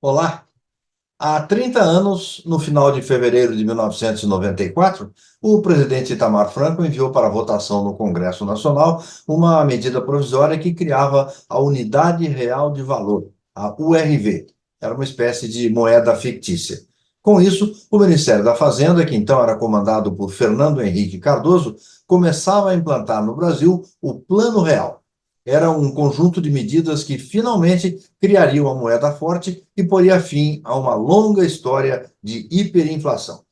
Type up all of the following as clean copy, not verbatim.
Olá. Há 30 anos, no final de fevereiro de 1994, o presidente Itamar Franco enviou para votação no Congresso Nacional uma medida provisória que criava a Unidade Real de Valor, a URV. Era uma espécie de moeda fictícia. Com isso, o Ministério da Fazenda, que então era comandado por Fernando Henrique Cardoso, começava a implantar no Brasil o Plano Real. Era um conjunto de medidas que finalmente criaria uma moeda forte e poria fim a uma longa história de hiperinflação.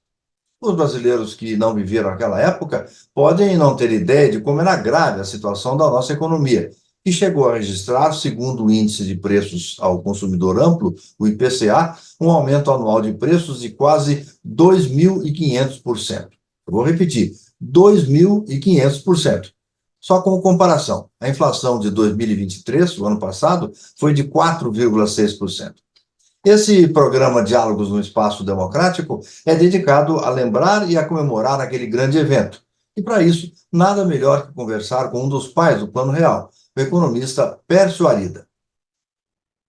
Os brasileiros que não viveram aquela época podem não ter ideia de como era grave a situação da nossa economia, que chegou a registrar, segundo o Índice de Preços ao Consumidor Amplo, o IPCA, um aumento anual de preços de quase 2.500%. Eu vou repetir, 2.500%. Só como comparação, a inflação de 2023, o ano passado, foi de 4,6%. Esse programa Diálogos no Espaço Democrático é dedicado a lembrar e a comemorar aquele grande evento. E para isso, nada melhor que conversar com um dos pais do Plano Real, o economista Pércio Arida.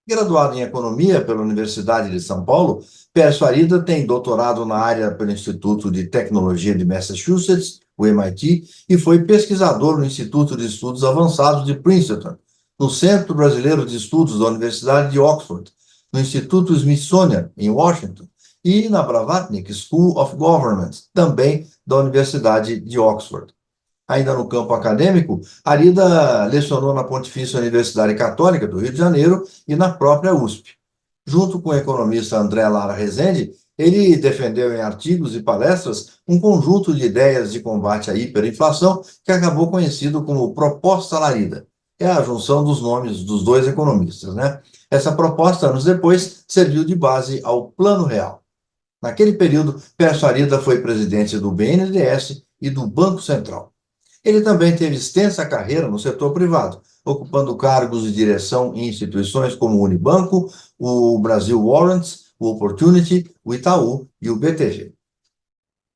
Graduado em Economia pela Universidade de São Paulo, Pércio Arida tem doutorado na área pelo Instituto de Tecnologia de Massachusetts, o MIT, e foi pesquisador no Instituto de Estudos Avançados de Princeton, no Centro Brasileiro de Estudos da Universidade de Oxford, no Instituto Smithsonian, em Washington, e na Blavatnik School of Government, também da Universidade de Oxford. Ainda no campo acadêmico, Arida lecionou na Pontifícia Universidade Católica do Rio de Janeiro e na própria USP. Junto com o economista André Lara Rezende, ele defendeu em artigos e palestras um conjunto de ideias de combate à hiperinflação que acabou conhecido como Proposta Larida. É a junção dos nomes dos dois economistas, né? Essa proposta, anos depois, serviu de base ao Plano Real. Naquele período, Pércio Arida foi presidente do BNDES e do Banco Central. Ele também teve extensa carreira no setor privado, ocupando cargos de direção em instituições como o Unibanco, o Brasil Warrants, o Opportunity, o Itaú e o BTG.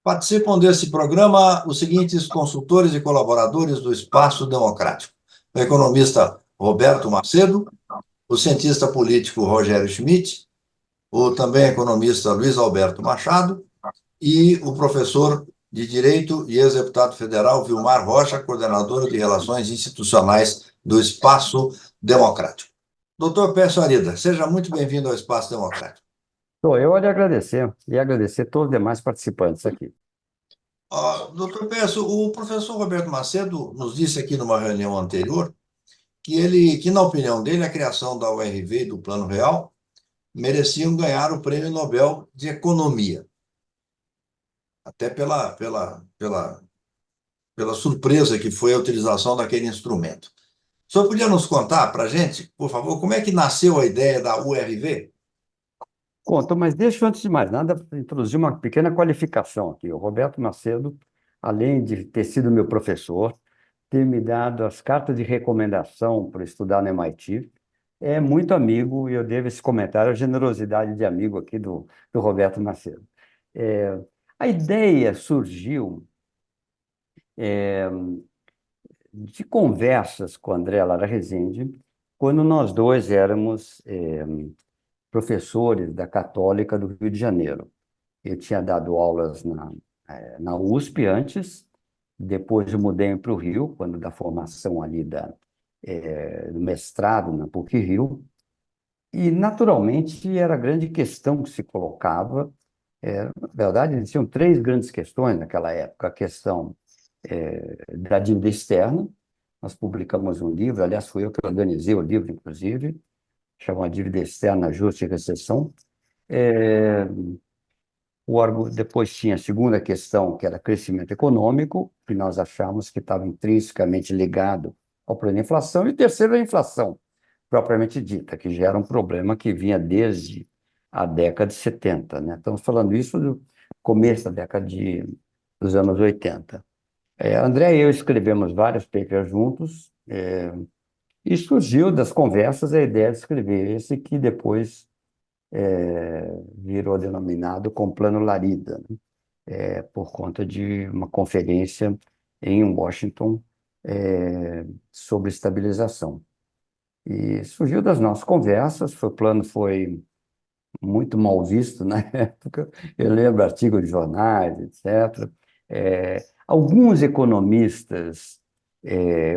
Participam desse programa os seguintes consultores e colaboradores do Espaço Democrático: o economista Roberto Macedo, o cientista político Rogério Schmidt, o também economista Luiz Alberto Machado e o professor de Direito e ex-deputado federal Vilmar Rocha, coordenador de Relações Institucionais do Espaço Democrático. Doutor Pércio Arida, seja muito bem-vindo ao Espaço Democrático. Sou eu a lhe agradecer e agradecer todos os demais participantes aqui. Doutor Pércio, o professor Roberto Macedo nos disse aqui numa reunião anterior que na opinião dele, a criação da URV e do Plano Real mereciam ganhar o Prêmio Nobel de Economia, até pela surpresa que foi a utilização daquele instrumento. O senhor podia nos contar para a gente, por favor, como é que nasceu a ideia da URV? Conto, mas deixa eu, antes de mais nada, introduzir uma pequena qualificação aqui. O Roberto Macedo, além de ter sido meu professor, ter me dado as cartas de recomendação para estudar no MIT, é muito amigo, e eu devo esse comentário à generosidade de amigo aqui do Roberto Macedo. É, a ideia surgiu de conversas com André Lara Rezende, quando nós dois éramos professores da Católica do Rio de Janeiro. Eu tinha dado aulas na USP antes, depois eu mudei para o Rio, quando da formação ali do mestrado na PUC-Rio, e naturalmente era a grande questão que se colocava. Na verdade, existiam três grandes questões naquela época: a questão da dívida externa. Nós publicamos um livro, aliás, fui eu que organizei o livro, inclusive, chama Dívida Externa, Ajuste e Recessão. É, Depois tinha a segunda questão, que era crescimento econômico, que nós achamos que estava intrinsecamente ligado ao problema da inflação, e o terceiro é a inflação, propriamente dita, que já era um problema que vinha desde a década de 70, né? Estamos falando isso do começo da década dos anos 80. André e eu escrevemos vários papers juntos, e surgiu das conversas a ideia de escrever esse que depois virou denominado como Plano Larida, né? Por conta de uma conferência em Washington sobre estabilização. E surgiu das nossas conversas, o plano foi muito mal visto na época. Eu lembro artigos de jornais, etc. Alguns economistas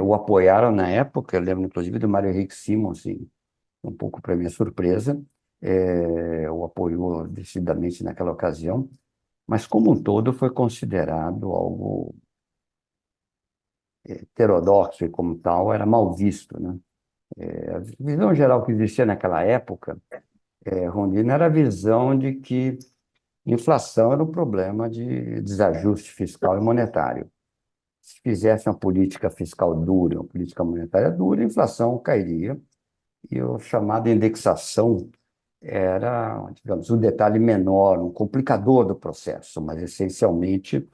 o apoiaram na época, eu lembro inclusive do Mário Henrique Simons, assim, um pouco para minha surpresa, o apoiou decididamente naquela ocasião, mas como um todo foi considerado algo heterodoxo e como tal era mal visto, né? A visão geral que existia naquela época, Rondina, era a visão de que inflação era um problema de desajuste fiscal e monetário. Se fizesse uma política fiscal dura, uma política monetária dura, a inflação cairia e o chamado indexação era, digamos, um detalhe menor, um complicador do processo, mas essencialmente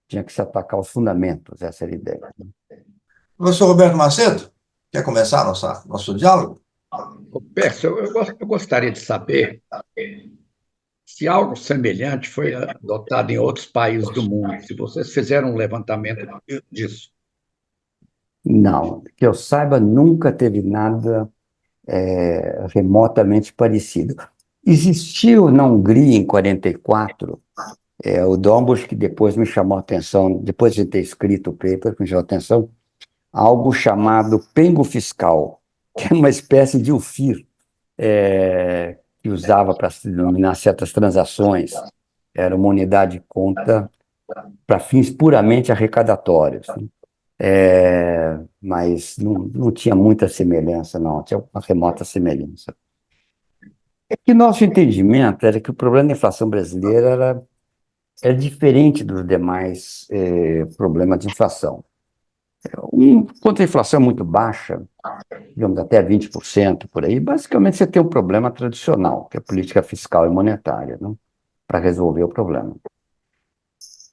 tinha que se atacar os fundamentos, essa era a ideia. Professor Roberto Macedo, quer começar nosso diálogo? Ô, Pércio, eu gostaria de saber se algo semelhante foi adotado em outros países do mundo, se vocês fizeram um levantamento disso. Não, que eu saiba, nunca teve nada remotamente parecido. Existiu na Hungria, em 44, o Dombos, que depois me chamou a atenção, depois de ter escrito o paper, me chamou a atenção, algo chamado pengo fiscal, que é uma espécie de UFIR, que usava para se denominar certas transações. Era uma unidade de conta para fins puramente arrecadatórios, né? Mas não tinha muita semelhança, não, tinha uma remota semelhança. É que nosso entendimento era que o problema da inflação brasileira era diferente dos demais problemas de inflação. Quando a inflação é muito baixa, digamos até 20% por aí, basicamente você tem um problema tradicional, que é a política fiscal e monetária, né, para resolver o problema.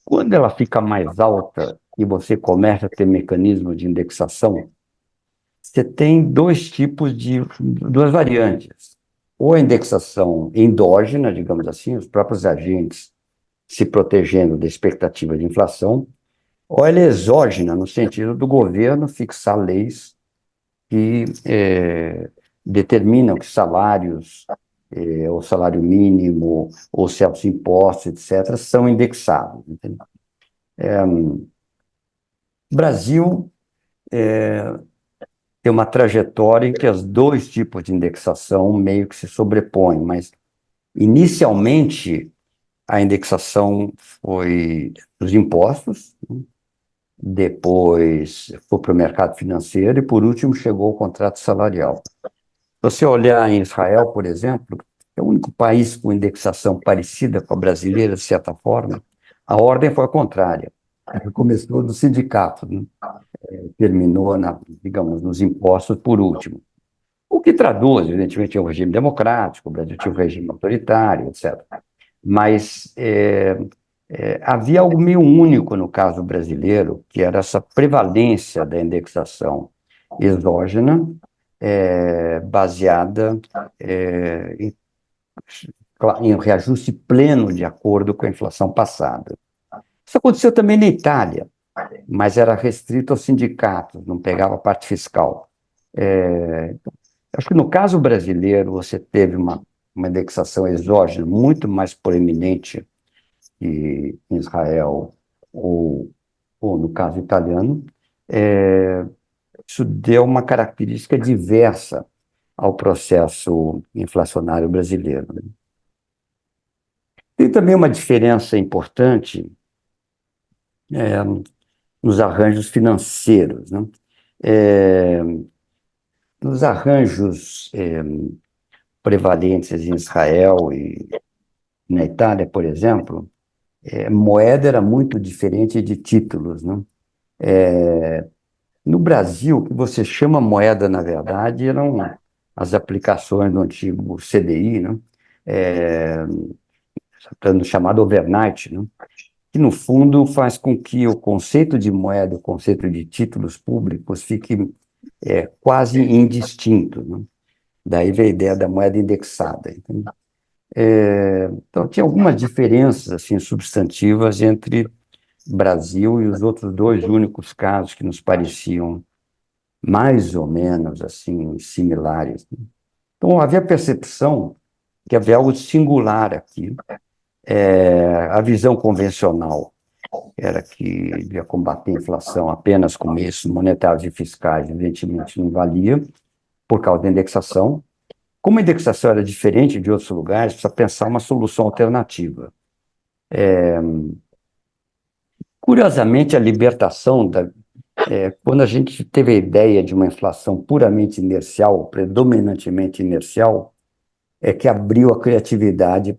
Quando ela fica mais alta e você começa a ter mecanismos de indexação, você tem duas variantes. Ou a indexação endógena, digamos assim, os próprios agentes se protegendo da expectativa de inflação, ou ela é exógena, no sentido do governo fixar leis que determinam que salários, ou salário mínimo, ou certos impostos, etc., são indexados. Entendeu? Brasil tem uma trajetória em que os dois tipos de indexação meio que se sobrepõem, mas inicialmente a indexação foi dos impostos, né? Depois foi para o mercado financeiro e, por último, chegou o contrato salarial. Se você olhar em Israel, por exemplo, é o único país com indexação parecida com a brasileira, de certa forma, a ordem foi a contrária. Começou do sindicato, né? Terminou, digamos, nos impostos por último. O que traduz, evidentemente, é um regime democrático, o Brasil tinha um regime autoritário, etc. Mas havia algo meio único no caso brasileiro, que era essa prevalência da indexação exógena, baseada em reajuste pleno de acordo com a inflação passada. Isso aconteceu também na Itália, mas era restrito aos sindicatos, não pegava a parte fiscal. Acho que no caso brasileiro você teve uma indexação exógena muito mais proeminente que em Israel ou no caso italiano. Isso deu uma característica diversa ao processo inflacionário brasileiro. Tem também uma diferença importante nos arranjos financeiros, né? Nos arranjos prevalentes em Israel e na Itália, por exemplo, moeda era muito diferente de títulos, né? No Brasil, o que você chama moeda, na verdade, eram as aplicações do antigo CDI, né? Chamado overnight, né? Que, no fundo, faz com que o conceito de moeda, o conceito de títulos públicos fique quase indistinto, né? Daí veio a ideia da moeda indexada. Então, tinha algumas diferenças assim, substantivas entre Brasil e os outros dois únicos casos que nos pareciam mais ou menos assim, similares. Então, havia a percepção que havia algo singular aqui. A visão convencional era que ia combater a inflação apenas com meios monetários e fiscais, evidentemente não valia, por causa da indexação. Como a indexação era diferente de outros lugares, precisa pensar uma solução alternativa. Curiosamente, a libertação, quando a gente teve a ideia de uma inflação puramente inercial, predominantemente inercial, é que abriu a criatividade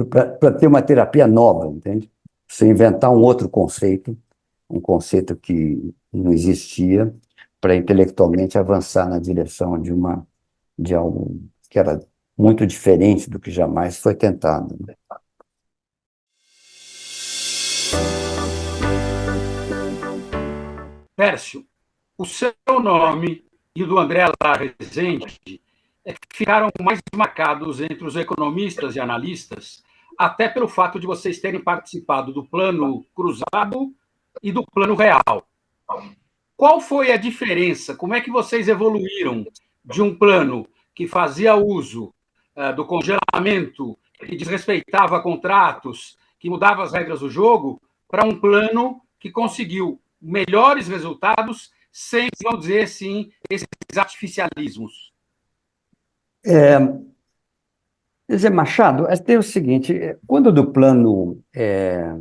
para ter uma terapia nova, entende? Você inventar um outro conceito, um conceito que não existia, para intelectualmente avançar na direção de algo que era muito diferente do que jamais foi tentado, né? Pércio, o seu nome e o do André Lara Rezende ficaram mais marcados entre os economistas e analistas, até pelo fato de vocês terem participado do Plano Cruzado e do Plano Real. Qual foi a diferença? Como é que vocês evoluíram de um plano que fazia uso do congelamento, que desrespeitava contratos, que mudava as regras do jogo, para um plano que conseguiu melhores resultados sem, vamos dizer assim, esses artificialismos? Quer dizer, Machado, tem o seguinte, quando do plano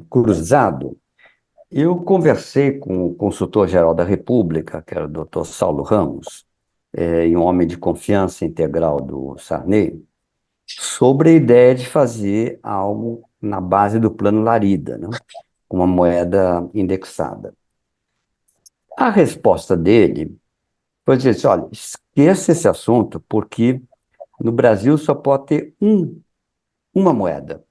cruzado, eu conversei com o consultor-geral da República, que era o doutor Saulo Ramos, e um homem de confiança integral do Sarney, sobre a ideia de fazer algo na base do plano Larida, né? Uma moeda indexada. A resposta dele foi dizer assim, olha, esqueça esse assunto, porque no Brasil só pode ter uma moeda.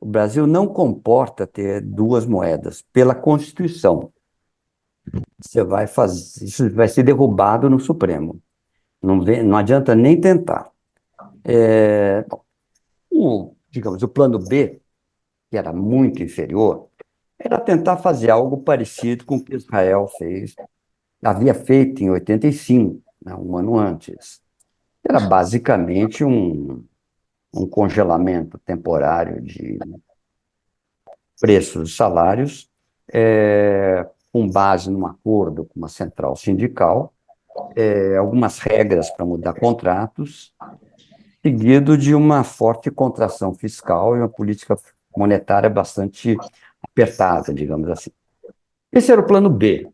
O Brasil não comporta ter duas moedas pela Constituição. Isso vai ser derrubado no Supremo. Não adianta nem tentar. Digamos, o plano B, que era muito inferior, era tentar fazer algo parecido com o que Israel havia feito em 85, né, um ano antes. Era basicamente um congelamento temporário de preços dos salários, com base num acordo com uma central sindical, algumas regras para mudar contratos, seguido de uma forte contração fiscal e uma política monetária bastante apertada, digamos assim. Esse era o plano B.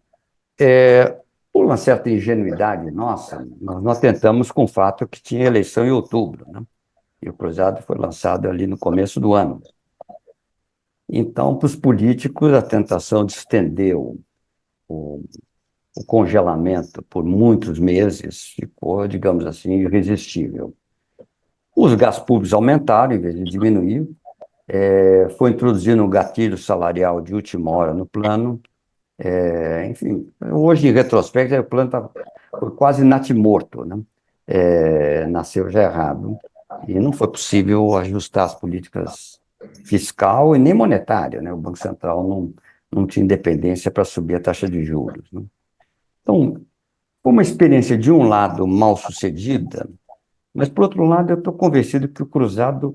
Por uma certa ingenuidade nossa, nós tentamos com o fato que tinha eleição em outubro, né? E o Cruzado foi lançado ali no começo do ano. Então, para os políticos, a tentação de estender o congelamento por muitos meses ficou, digamos assim, irresistível. Os gastos públicos aumentaram, em vez de diminuir. Foi introduzido um gatilho salarial de última hora no plano. Enfim, hoje, em retrospecto, o plano foi quase natimorto, né? Nasceu já errado. E não foi possível ajustar as políticas fiscal e nem monetária, né? O Banco Central não tinha independência para subir a taxa de juros, né? Então, foi uma experiência, de um lado, mal sucedida, mas, por outro lado, eu estou convencido que o Cruzado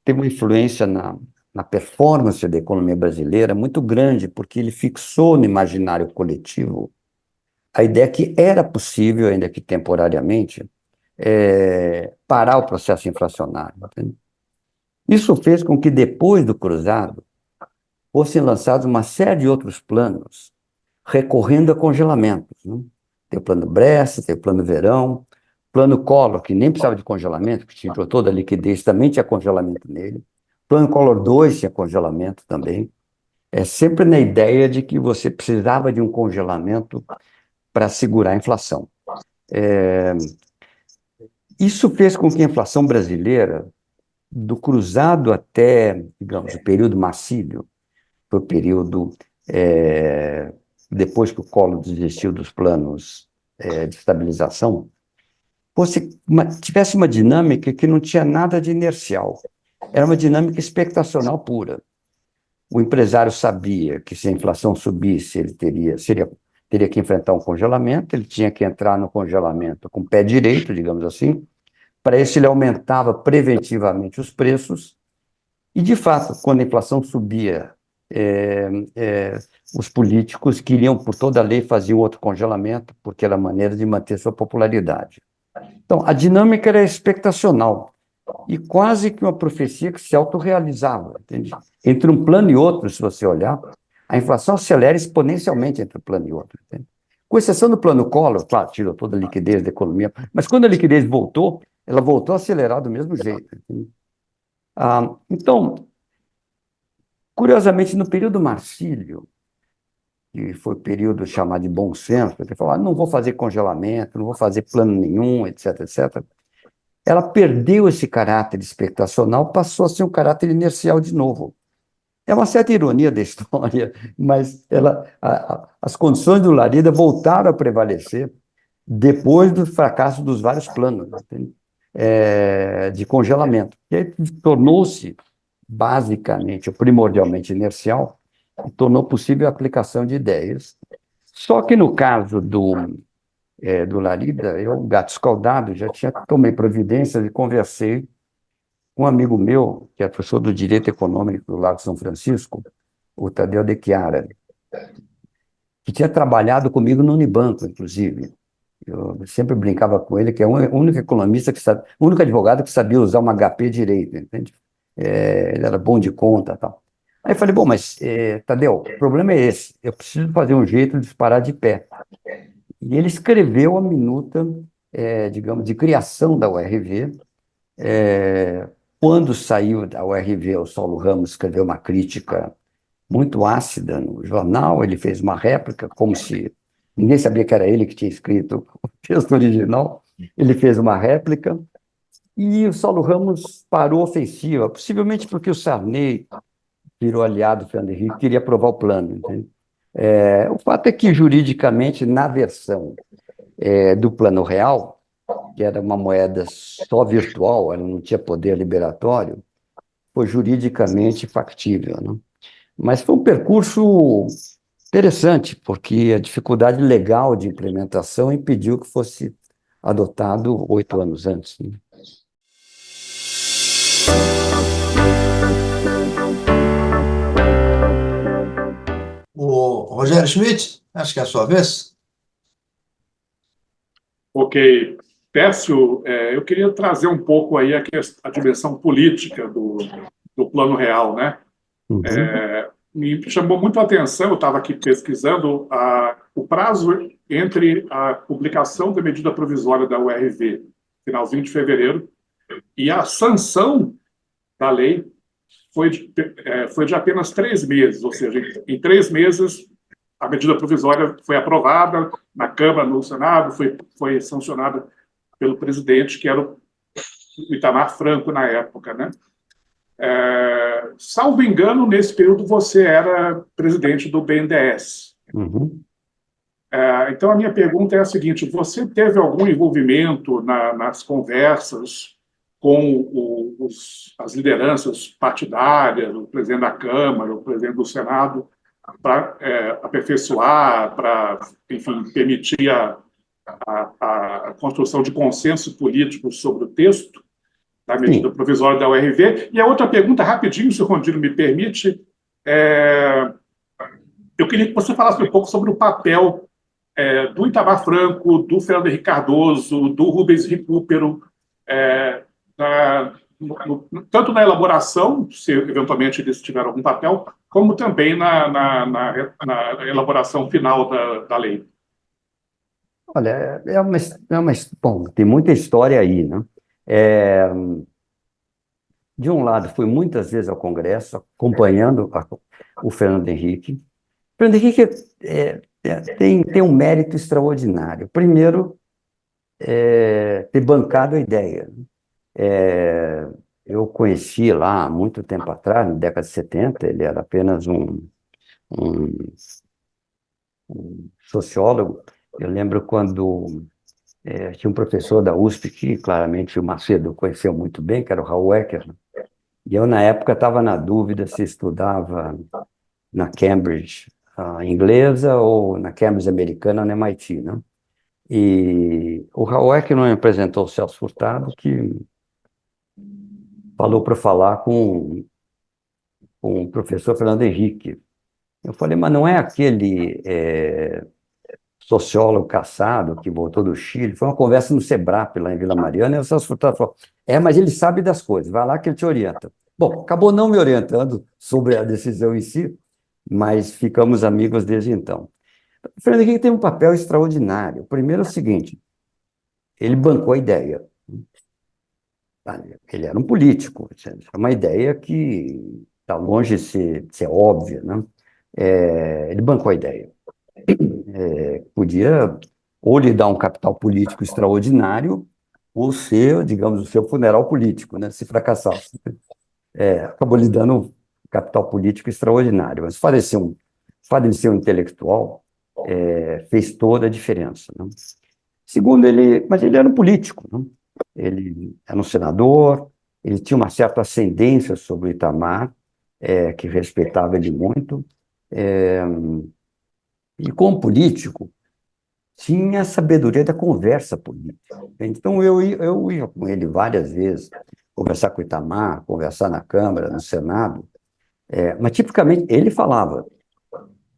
teve uma influência na performance da economia brasileira muito grande, porque ele fixou no imaginário coletivo a ideia que era possível, ainda que temporariamente, parar o processo inflacionário. Entende? Isso fez com que, depois do Cruzado, fossem lançados uma série de outros planos, recorrendo a congelamentos, né? Tem o plano Bressa, tem o plano Verão, plano Collor, que nem precisava de congelamento, que tinha toda a liquidez, também tinha congelamento nele. Plano Collor 2 tinha congelamento também. Sempre na ideia de que você precisava de um congelamento para segurar a inflação. Isso fez com que a inflação brasileira, do Cruzado até, digamos, o período Marcílio, foi o período depois que o Collor desistiu dos planos de estabilização, tivesse uma dinâmica que não tinha nada de inercial. Era uma dinâmica expectacional pura. O empresário sabia que, se a inflação subisse, ele teria que enfrentar um congelamento, ele tinha que entrar no congelamento com o pé direito, digamos assim, Para isso, ele aumentava preventivamente os preços e, de fato, quando a inflação subia, os políticos queriam, por toda a lei, fazer outro congelamento, porque era a maneira de manter sua popularidade. Então, a dinâmica era expectacional e quase que uma profecia que se autorrealizava, entende? Entre um plano e outro, se você olhar, a inflação acelera exponencialmente entre um plano e outro, entende? Com exceção do plano Collor, claro, tirou toda a liquidez da economia, mas quando a liquidez voltou, ela voltou a acelerar do mesmo jeito, entende? Então, curiosamente, no período Marcílio, que foi o período chamado de bom senso, ele falou, não vou fazer congelamento, não vou fazer plano nenhum, etc, etc. Ela perdeu esse caráter expectacional, passou a ser um caráter inercial de novo. É uma certa ironia da história, mas as condições do Larida voltaram a prevalecer depois do fracasso dos vários planos, entende? De congelamento. E aí tornou-se basicamente, ou primordialmente inercial, e tornou possível a aplicação de ideias. Só que no caso do Larida, eu, gato escaldado, já tomei providências e conversei com um amigo meu, que é professor do Direito Econômico do Lago São Francisco, o Tadeu de Chiara, que tinha trabalhado comigo no Unibanco, inclusive. Eu sempre brincava com ele que é o único economista que sabe, o único advogado que sabia usar uma HP direito, entende? Ele era bom de conta e tal. Aí eu falei, bom, mas, Tadeu, o problema é esse, eu preciso fazer um jeito de parar de pé. E ele escreveu a minuta, digamos, de criação da URV. Quando saiu da URV, o Saulo Ramos escreveu uma crítica muito ácida no jornal, ele fez uma réplica, como se ninguém sabia que era ele que tinha escrito o texto original, ele fez uma réplica, e o Saulo Ramos parou a ofensiva, possivelmente porque o Sarney virou aliado do Fernando Henrique, queria aprovar o plano, entende? O fato é que, juridicamente, na versão do Plano Real, que era uma moeda só virtual, ela não tinha poder liberatório, foi juridicamente factível, né? Mas foi um percurso interessante, porque a dificuldade legal de implementação impediu que fosse adotado 8 anos antes, né? O Rogério Schmidt, acho que é a sua vez. Ok. Pécio, eu queria trazer um pouco aí a dimensão política do Plano Real, né? Uhum. Me chamou muito a atenção, eu estava aqui pesquisando, o prazo entre a publicação da medida provisória da URV, finalzinho de fevereiro, e a sanção da lei foi de apenas 3 meses, ou seja, em 3 meses a medida provisória foi aprovada na Câmara, no Senado, foi sancionada pelo presidente, que era o Itamar Franco na época, né? Salvo engano, nesse período você era presidente do BNDES. Uhum. Então, a minha pergunta é a seguinte, você teve algum envolvimento nas conversas com as lideranças partidárias, o presidente da Câmara, o presidente do Senado, para aperfeiçoar, para, enfim, permitir a construção de consenso político sobre o texto da medida provisória da URV? E a outra pergunta, rapidinho, se o Rondino me permite, eu queria que você falasse um pouco sobre o papel do Itamar Franco, do Fernando Henrique Cardoso, do Rubens Recupero, tanto na elaboração, se eventualmente eles tiveram algum papel, como também na elaboração final da lei. Olha, bom, tem muita história aí, né? De um lado, fui muitas vezes ao Congresso, acompanhando o Fernando Henrique. O Fernando Henrique tem um mérito extraordinário. Primeiro, ter bancado a ideia. Eu conheci lá há muito tempo atrás, na década de 70, ele era apenas um sociólogo. Eu lembro quando tinha um professor da USP, que claramente o Macedo conheceu muito bem, que era o Raul Ecker, né? E eu, na época, estava na dúvida se estudava na Cambridge inglesa ou na Cambridge americana, na MIT, né? E o Raul é que não me apresentou o Celso Furtado, que falou para falar com o professor Fernando Henrique. Eu falei, mas não é aquele sociólogo caçado que voltou do Chile? Foi uma conversa no Sebrap, lá em Vila Mariana, e o Celso Furtado falou, mas ele sabe das coisas, vai lá que ele te orienta. Bom, acabou não me orientando sobre a decisão em si, mas ficamos amigos desde então. O Fernando Henrique tem um papel extraordinário. Primeiro é o seguinte, ele bancou a ideia. Ele era um político, é uma ideia que está longe de ser óbvia, né? Ele bancou a ideia. Podia ou lhe dar um capital político extraordinário, ou ser, digamos, o seu funeral político, né? Se fracassasse. Acabou lhe dando um capital político extraordinário, mas o fato de ele ser um intelectual fez toda a diferença, né? Segundo, mas ele era um político, né? Ele era um senador, ele tinha uma certa ascendência sobre o Itamar, que respeitava ele muito, e como político, tinha a sabedoria da conversa política. Então, eu ia com ele várias vezes, conversar com o Itamar, conversar na Câmara, no Senado, mas tipicamente ele falava.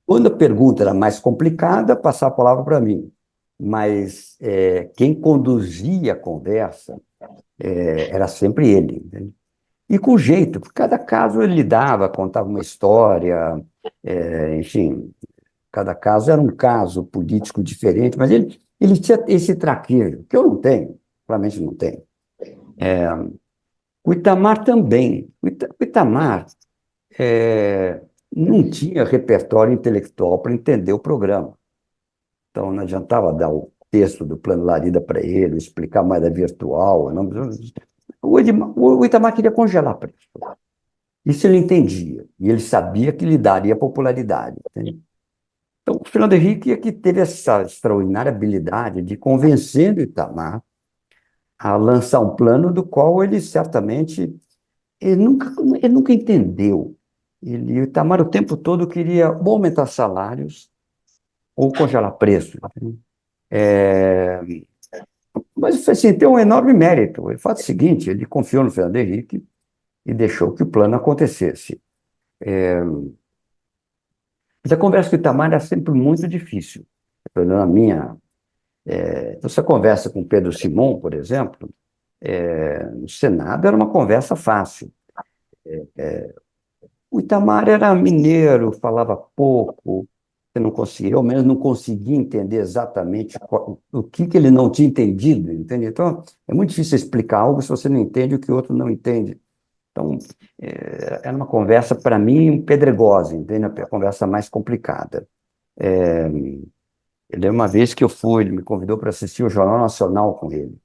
Quando a pergunta era mais complicada, passava a palavra para mim. Mas quem conduzia a conversa era sempre ele, entende? E com jeito, porque cada caso ele lidava, contava uma história, enfim, cada caso era um caso político diferente, mas ele tinha esse traquejo, que eu não tenho, claramente não tenho. O Itamar também. O Itamar não tinha repertório intelectual para entender o programa. Então, não adiantava dar o texto do Plano Larida para ele, explicar mais da virtual. Não. O Itamar queria congelar preço. Isso ele entendia, e ele sabia que lhe daria popularidade. Entende? Então, o Fernando Henrique é que teve essa extraordinária habilidade de convencer o Itamar a lançar um plano do qual ele certamente ele nunca entendeu. O Itamar o tempo todo queria ou aumentar salários ou congelar preços. Mas assim, tem um enorme mérito. Ele faz o seguinte, ele confiou no Fernando Henrique e deixou que o plano acontecesse. Mas a conversa com o Itamar era sempre muito difícil. Na minha... você conversa com Pedro Simon, por exemplo, no Senado era uma conversa fácil. O Itamar era mineiro, falava pouco, eu não conseguia, eu ao menos não conseguia entender exatamente o que ele não tinha entendido, entende? Então, é muito difícil explicar algo se você não entende o que o outro não entende. Então, era uma conversa, para mim, pedregosa, entende? A conversa mais complicada. Eu lembro uma vez que ele me convidou para assistir o Jornal Nacional com ele.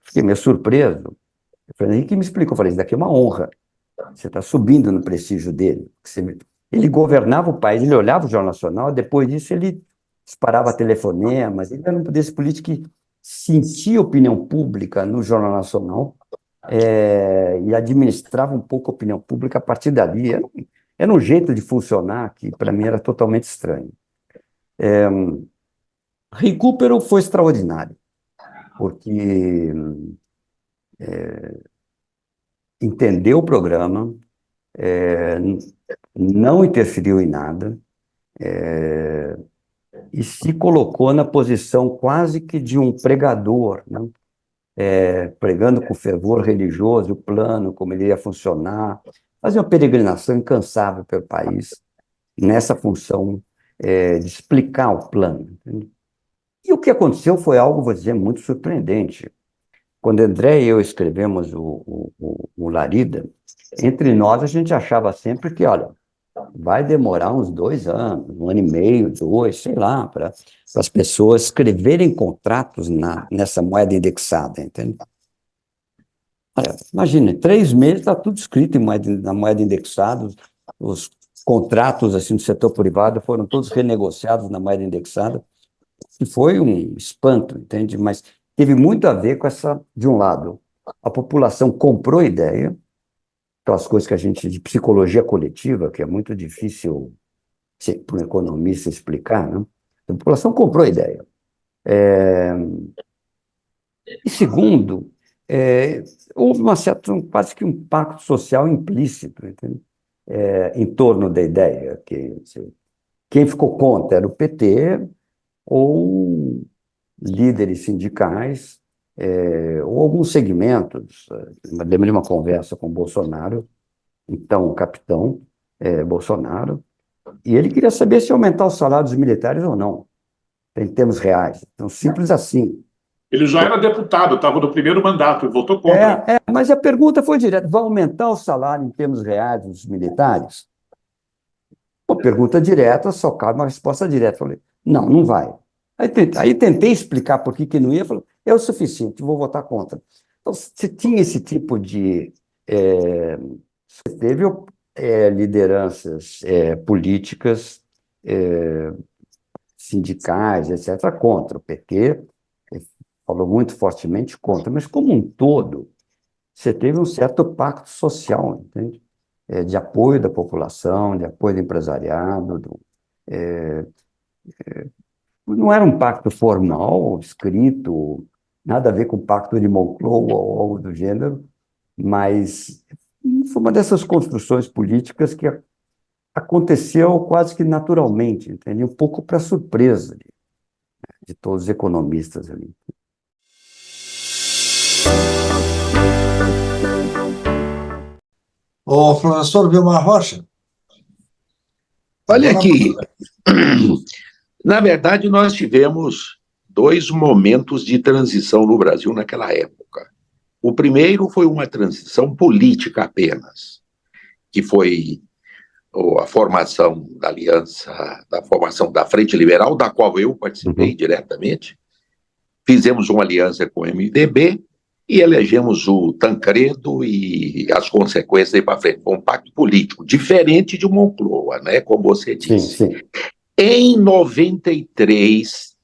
Fiquei meio surpreso. Eu falei, que me explicou? Eu falei, isso daqui é uma honra. Você está subindo no prestígio dele. Ele governava o país, ele olhava o Jornal Nacional, depois disso ele disparava telefonemas, ele era um desse político que sentia a opinião pública no Jornal Nacional e administrava um pouco a opinião pública a partir dali. Era um jeito de funcionar que, para mim, era totalmente estranho. Recupero foi extraordinário, porque entendeu o programa, não interferiu em nada, e se colocou na posição quase que de um pregador, né? Pregando com fervor religioso o plano, como ele ia funcionar, fazia uma peregrinação incansável pelo país, nessa função de explicar o plano. Entende? E o que aconteceu foi algo, vou dizer, muito surpreendente. Quando André e eu escrevemos o Larida, entre nós a gente achava sempre que, olha, vai demorar uns 2 anos, 1 ano e meio, 2, sei lá, para as pessoas escreverem contratos nessa moeda indexada, entende? Olha, imagina, 3 meses está tudo escrito na moeda indexada, os contratos assim, do setor privado foram todos renegociados na moeda indexada, e foi um espanto, entende? Mas teve muito a ver com essa, de um lado, a população comprou a ideia, aquelas coisas que a gente, de psicologia coletiva, que é muito difícil para um economista explicar, né? A população comprou a ideia. E segundo, houve quase que um pacto social implícito, entende? Em torno da ideia que quem ficou contra era o PT ou líderes sindicais, ou alguns segmentos. Eu lembro de uma conversa com o Bolsonaro, então o capitão Bolsonaro, e ele queria saber se aumentar o salário dos militares ou não, em termos reais. Então, simples assim. Ele já era deputado, estava no primeiro mandato e votou contra. Mas a pergunta foi direta: vai aumentar o salário em termos reais dos militares? Uma pergunta direta, só cabe uma resposta direta. Falei, não, não vai. Aí tentei explicar por que não ia, falei, é o suficiente, vou votar contra. Então, você tinha esse tipo de... Você teve lideranças políticas, sindicais, etc., contra. O PT falou muito fortemente contra, mas como um todo, você teve um certo pacto social, entende? De apoio da população, de apoio do empresariado. Não era um pacto formal, escrito, nada a ver com o pacto de Moncloa ou algo do gênero, mas foi uma dessas construções políticas que aconteceu quase que naturalmente, entende? Um pouco para surpresa de todos os economistas ali. O professor Vilmar Rocha. Olha aqui, na verdade, nós tivemos 2 momentos de transição no Brasil naquela época. O primeiro foi uma transição política apenas, que foi a formação da aliança, da formação da Frente Liberal, da qual eu participei diretamente. Fizemos uma aliança com o MDB e elegemos o Tancredo e as consequências daí para frente. Foi um pacto político, diferente de Moncloa, né, como você disse. Sim. Em 93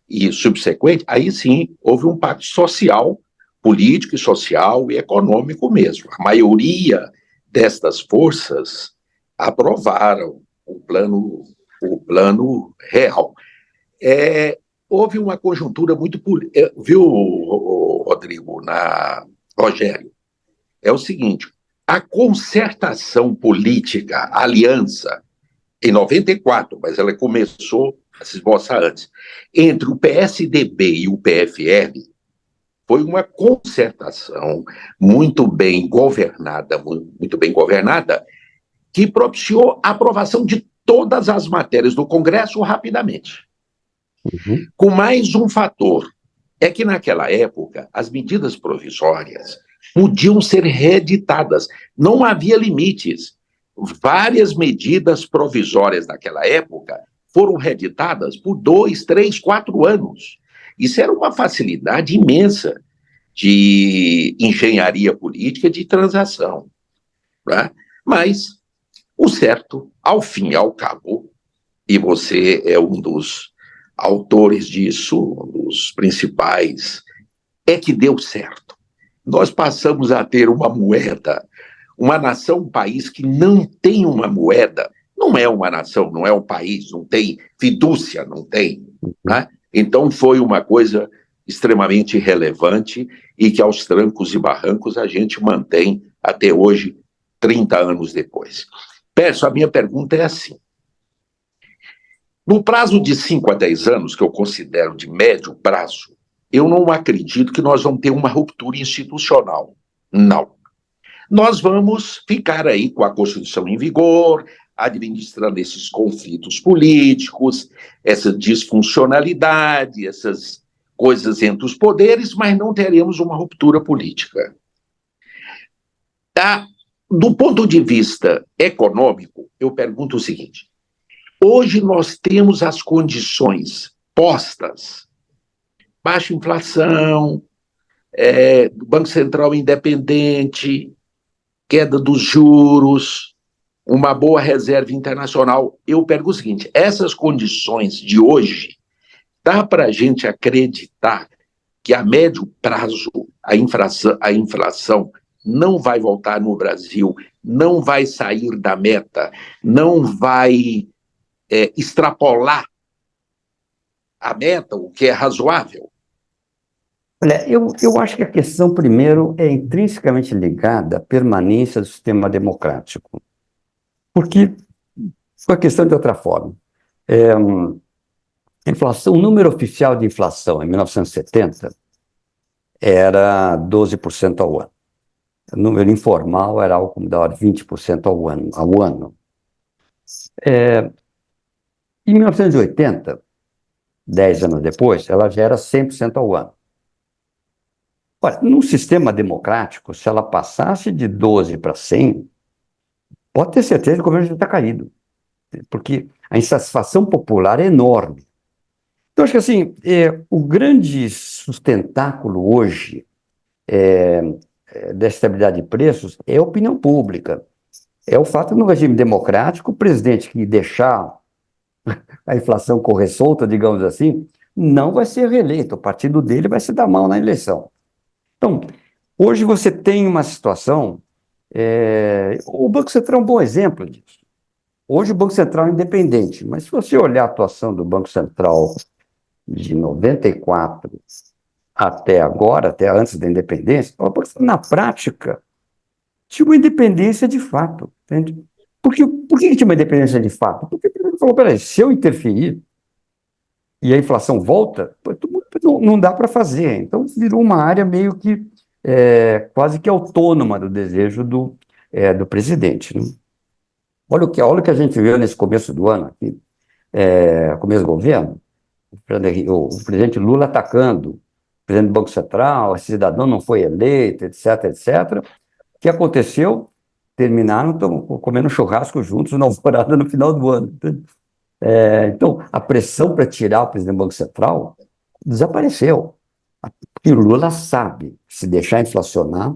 e subsequente, aí sim, houve um pacto social, político e social e econômico mesmo. A maioria destas forças aprovaram o plano real. Houve uma conjuntura muito política, viu, Rodrigo, Rogério? É o seguinte, a concertação política, a aliança, em 94, mas ela começou a se esboçar antes, entre o PSDB e o PFL, foi uma concertação muito bem governada, que propiciou a aprovação de todas as matérias do Congresso rapidamente. Com mais um fator, é que naquela época as medidas provisórias podiam ser reeditadas, não havia limites. Várias medidas provisórias daquela época foram reeditadas por 2, 3, 4 anos. Isso era uma facilidade imensa de engenharia política, de transação. Né? Mas o certo, ao fim e ao cabo, e você é um dos autores disso, um dos principais, é que deu certo. Nós passamos a ter uma moeda, uma nação, um país que não tem uma moeda, não é uma nação, não é um país, não tem fidúcia, não tem. Né? Então foi uma coisa extremamente relevante e que aos trancos e barrancos a gente mantém até hoje, 30 anos depois. A minha pergunta é assim. No prazo de 5 a 10 anos, que eu considero de médio prazo, eu não acredito que nós vamos ter uma ruptura institucional. Não. Nós vamos ficar aí com a Constituição em vigor, administrando esses conflitos políticos, essa disfuncionalidade, essas coisas entre os poderes, mas não teremos uma ruptura política. Do ponto de vista econômico, eu pergunto o seguinte: hoje nós temos as condições postas, baixa inflação, Banco Central independente, queda dos juros, uma boa reserva internacional. Eu pergunto o seguinte: essas condições de hoje, dá para a gente acreditar que a médio prazo a inflação não vai voltar no Brasil, não vai sair da meta, não vai extrapolar a meta, o que é razoável? Olha, eu acho que a questão, primeiro, é intrinsecamente ligada à permanência do sistema democrático. Porque, foi a questão de outra forma. A inflação, o número oficial de inflação em 1970 era 12% ao ano. O número informal era algo como da ordem de 20% ao ano. Em 1980, 10 anos depois, ela já era 100% ao ano. Olha, num sistema democrático, se ela passasse de 12 para 100, pode ter certeza que o governo já está caído, porque a insatisfação popular é enorme. Então, acho que assim, o grande sustentáculo hoje da estabilidade de preços é a opinião pública. É o fato que no regime democrático, o presidente que deixar a inflação correr solta, digamos assim, não vai ser reeleito. O partido dele vai se dar mal na eleição. Então, hoje você tem uma situação. O Banco Central é um bom exemplo disso. Hoje o Banco Central é independente, mas se você olhar a atuação do Banco Central de 94 até agora, até antes da independência, o Banco Central, na prática, tinha uma independência de fato. Entende? Por que tinha uma independência de fato? Porque ele falou: peraí, se eu interferir e a inflação volta, não dá para fazer. Então, virou uma área meio que quase que autônoma do desejo do presidente. Né? Olha o que a gente viu nesse começo do ano, aqui, começo do governo, o presidente Lula atacando o presidente do Banco Central, esse cidadão não foi eleito, etc, etc. O que aconteceu? Terminaram comendo churrasco juntos na alvorada no final do ano. Então, a pressão para tirar o presidente do Banco Central desapareceu. Porque o Lula sabe que se deixar inflacionar,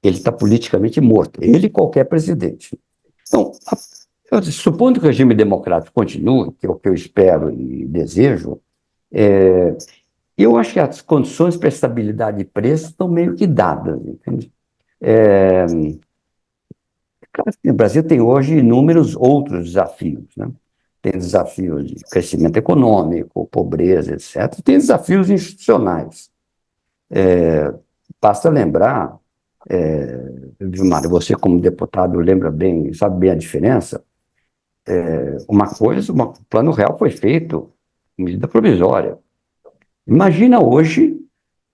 ele está politicamente morto. Ele e qualquer presidente. Então, supondo que o regime democrático continue, que é o que eu espero e desejo, eu acho que as condições para estabilidade de preço estão meio que dadas, entende? Claro que o Brasil tem hoje inúmeros outros desafios, né? Tem desafios de crescimento econômico, pobreza, etc. Tem desafios institucionais. Basta lembrar, Mário, você como deputado lembra bem, sabe bem a diferença. O Plano Real foi feito com medida provisória. Imagina hoje,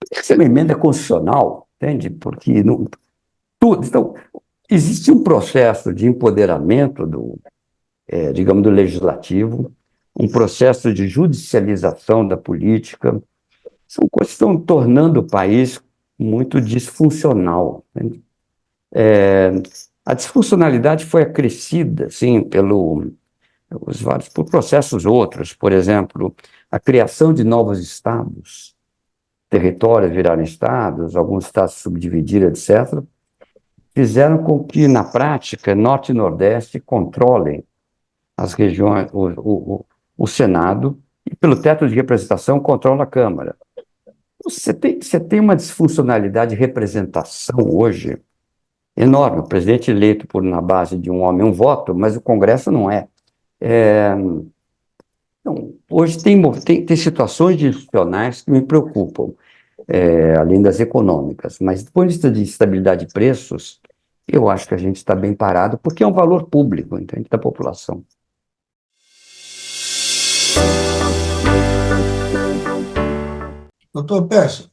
tem que ser uma emenda constitucional, entende? Porque tudo. Então, existe um processo de empoderamento digamos, do legislativo, um processo de judicialização da política. São coisas que estão tornando o país muito disfuncional. Entende? A disfuncionalidade foi acrescida, sim, por processos outros, por exemplo, a criação de novos estados, territórios viraram estados, alguns estados subdividiram, etc., fizeram com que, na prática, Norte e Nordeste controlem as regiões, o Senado, e pelo teto de representação controla a Câmara. Você tem uma disfuncionalidade de representação hoje enorme. O presidente eleito na base de um homem, um voto, mas o Congresso não é. Então, hoje tem situações institucionais que me preocupam, além das econômicas, mas do ponto de vista de estabilidade de preços, eu acho que a gente está bem parado, porque é um valor público, entende, da população. Doutor Pércio,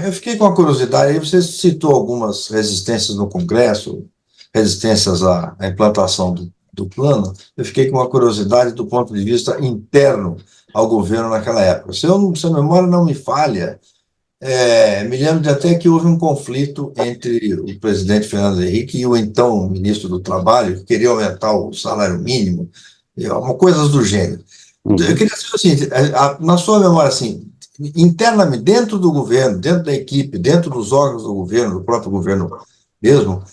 eu fiquei com a curiosidade, aí você citou algumas resistências no Congresso, resistências à implantação do plano. Eu fiquei com uma curiosidade do ponto de vista interno ao governo naquela época. Se a memória não me falha, me lembro de até que houve um conflito entre o presidente Fernando Henrique e o então ministro do Trabalho, que queria aumentar o salário mínimo, coisas do gênero. Eu queria saber o seguinte, na sua memória, assim, internamente, dentro do governo, dentro da equipe, dentro dos órgãos do governo, do próprio governo mesmo,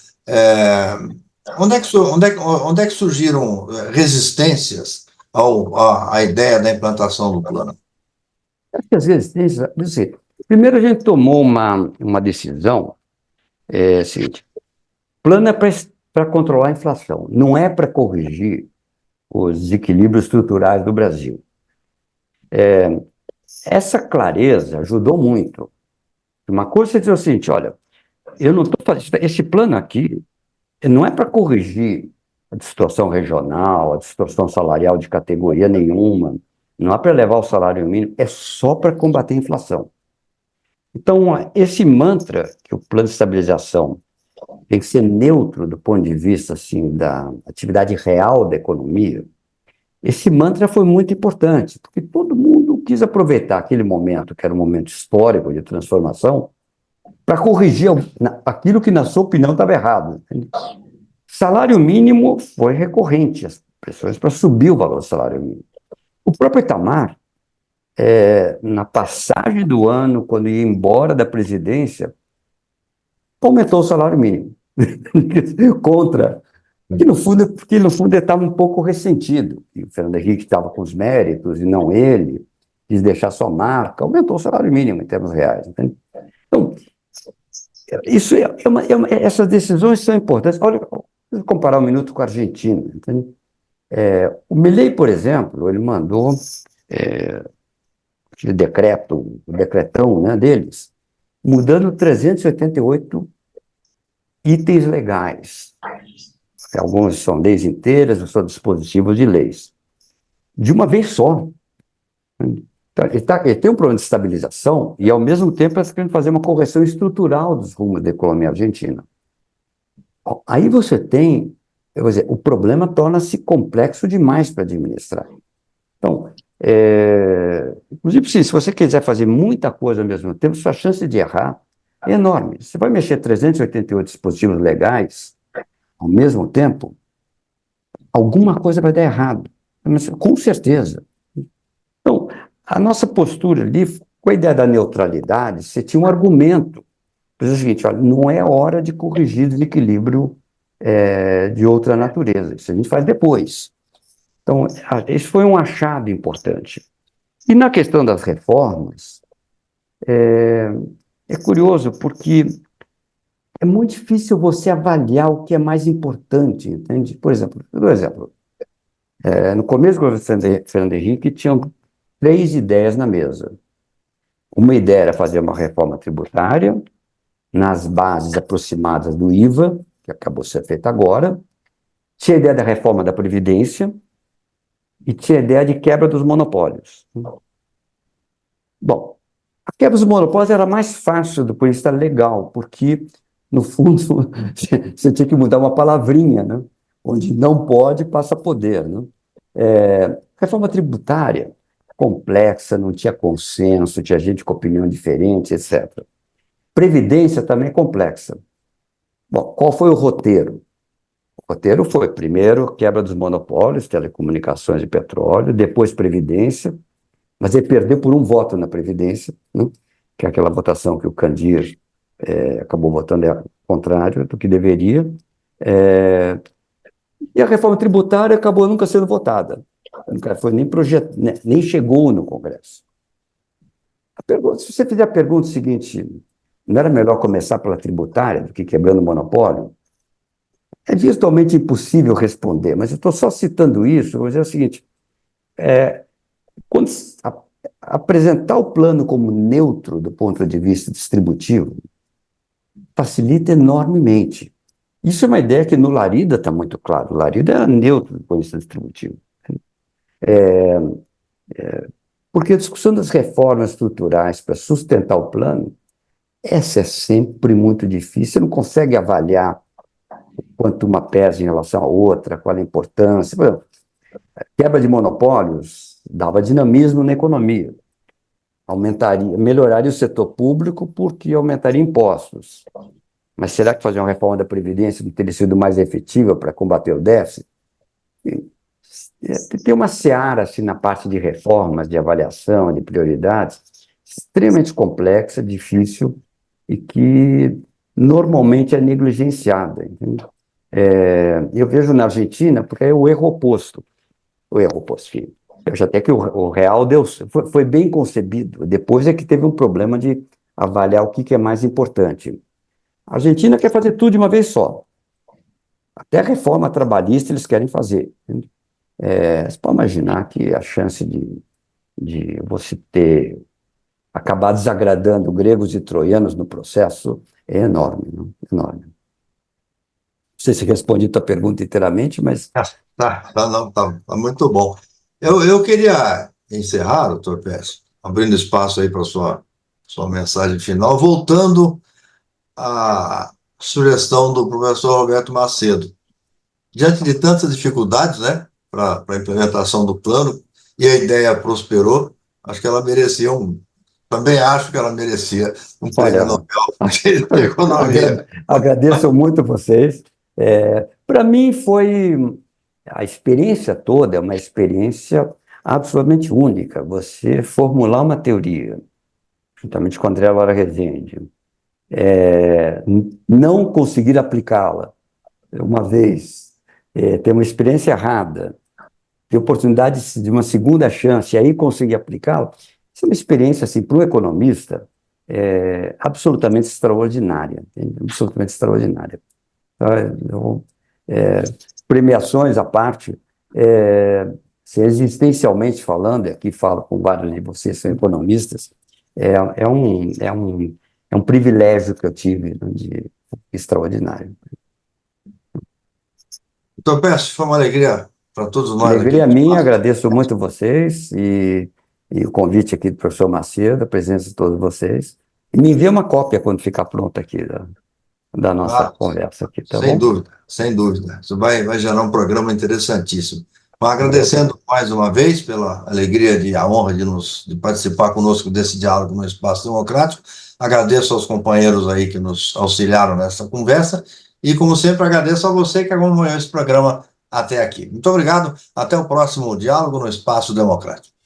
onde é que surgiram resistências à ideia da implantação do plano? Acho que as resistências, assim, primeiro a gente tomou uma decisão, seguinte: plano é para controlar a inflação, não é para corrigir os desequilíbrios estruturais do Brasil. Essa clareza ajudou muito. Uma coisa é dizer o seguinte, olha, eu não estou fazendo... Esse plano aqui não é para corrigir a distorção regional, a distorção salarial de categoria nenhuma, não é para elevar o salário mínimo, é só para combater a inflação. Então, esse mantra, que o plano de estabilização tem que ser neutro do ponto de vista assim, da atividade real da economia, esse mantra foi muito importante, porque todo mundo quis aproveitar aquele momento, que era um momento histórico de transformação, para corrigir aquilo que, na sua opinião, estava errado. Salário mínimo foi recorrente, as pressões para subir o valor do salário mínimo. O próprio Itamar, na passagem do ano, quando ia embora da presidência, aumentou o salário mínimo. Contra. Porque no fundo ele estava um pouco ressentido. E o Fernando Henrique estava com os méritos e não ele, quis deixar sua marca, aumentou o salário mínimo em termos reais. Entende? Então, essas decisões são importantes. Olha, vou comparar um minuto com a Argentina. Entende? O Milei, por exemplo, ele mandou aquele decreto, o decretão, né, deles, mudando 388 itens legais. Alguns são leis inteiras, outros são dispositivos de leis. De uma vez só. Então, ele tem um problema de estabilização e, ao mesmo tempo, ele está querendo fazer uma correção estrutural dos rumos da economia argentina. Aí você tem, eu vou dizer, o problema torna-se complexo demais para administrar. Então, inclusive, se você quiser fazer muita coisa ao mesmo tempo, sua chance de errar é enorme. Você vai mexer 388 dispositivos legais ao mesmo tempo, alguma coisa vai dar errado, com certeza. Então, a nossa postura ali, com a ideia da neutralidade, você tinha um argumento. Mas é o seguinte, olha, não é hora de corrigir desequilíbrio de outra natureza. Isso a gente faz depois. Então, esse foi um achado importante. E na questão das reformas, é curioso, porque é muito difícil você avaliar o que é mais importante, entende? Por exemplo, no começo do governo Fernando Henrique, tinham 3 ideias na mesa. Uma ideia era fazer uma reforma tributária, nas bases aproximadas do IVA, que acabou de ser feita agora, tinha a ideia da reforma da Previdência e tinha a ideia de quebra dos monopólios. Bom, a quebra dos monopólios era mais fácil do ponto de vista legal, porque, no fundo, você tinha que mudar uma palavrinha, né? Onde não pode, passa a poder. Né? Reforma tributária, complexa, não tinha consenso, tinha gente com opinião diferente, etc. Previdência também é complexa. Bom, qual foi o roteiro? O roteiro foi, primeiro, quebra dos monopólios, telecomunicações e petróleo, depois Previdência, mas ele perdeu por um voto na Previdência, né? Que é aquela votação que o Candir acabou votando ao contrário do que deveria. E a reforma tributária acabou nunca sendo votada. Nunca foi nem chegou no Congresso. Se você fizer a pergunta seguinte, não era melhor começar pela tributária do que quebrando o monopólio? É virtualmente impossível responder, mas eu estou só citando isso, vou dizer o seguinte, quando apresentar o plano como neutro do ponto de vista distributivo, facilita enormemente. Isso é uma ideia que no Larida está muito claro. O Larida era neutro do ponto de vista distributivo. Porque a discussão das reformas estruturais para sustentar o plano, essa é sempre muito difícil. Você não consegue avaliar o quanto uma pesa em relação à outra, qual a importância. Por exemplo, a quebra de monopólios dava dinamismo na economia. Melhoraria o setor público porque aumentaria impostos. Mas será que fazer uma reforma da Previdência não teria sido mais efetiva para combater o déficit? Tem uma seara assim, na parte de reformas, de avaliação, de prioridades, extremamente complexa, difícil e que normalmente é negligenciada. Entende? Eu vejo na Argentina, porque é o erro oposto. O erro oposto, filho. Eu já até que o real foi bem concebido. Depois é que teve um problema de avaliar o que é mais importante. A Argentina quer fazer tudo de uma vez só. Até a reforma trabalhista eles querem fazer. Você pode imaginar que a chance de de você ter acabar desagradando gregos e troianos no processo é enorme, né? Enorme. Não sei se respondi a tua pergunta inteiramente, mas Não, tá muito bom. Eu queria encerrar, doutor Pérez, abrindo espaço aí para sua mensagem final, voltando à sugestão do professor Roberto Macedo. Diante de tantas dificuldades, né, para a implementação do plano, e a ideia prosperou, acho que ela merecia também acho que ela merecia um prêmio olha, Nobel de Economia. agradeço muito vocês. Para mim foi a experiência toda é uma experiência absolutamente única. Você formular uma teoria, juntamente com o André Lara Rezende, não conseguir aplicá-la uma vez, ter uma experiência errada, ter oportunidade de uma segunda chance e aí conseguir aplicá-la, isso é uma experiência, assim, para o economista, absolutamente extraordinária, entende? Absolutamente extraordinária. Então, premiações à parte, se existencialmente falando, e aqui falo com vários de vocês, são economistas, é um privilégio que eu tive, né, extraordinário. Então, peço, foi uma alegria para todos nós aqui. Alegria minha, agradeço muito vocês e o convite aqui do professor Macedo, a presença de todos vocês. E me envia uma cópia quando ficar pronta aqui da nossa conversa aqui, tá Sem bom? dúvida, sem dúvida. Isso vai gerar um programa interessantíssimo. Mas agradecendo mais uma vez pela alegria e a honra de participar conosco desse diálogo no Espaço Democrático. Agradeço aos companheiros aí que nos auxiliaram nessa conversa e, como sempre, agradeço a você que acompanhou esse programa até aqui. Muito obrigado. Até o próximo diálogo no Espaço Democrático.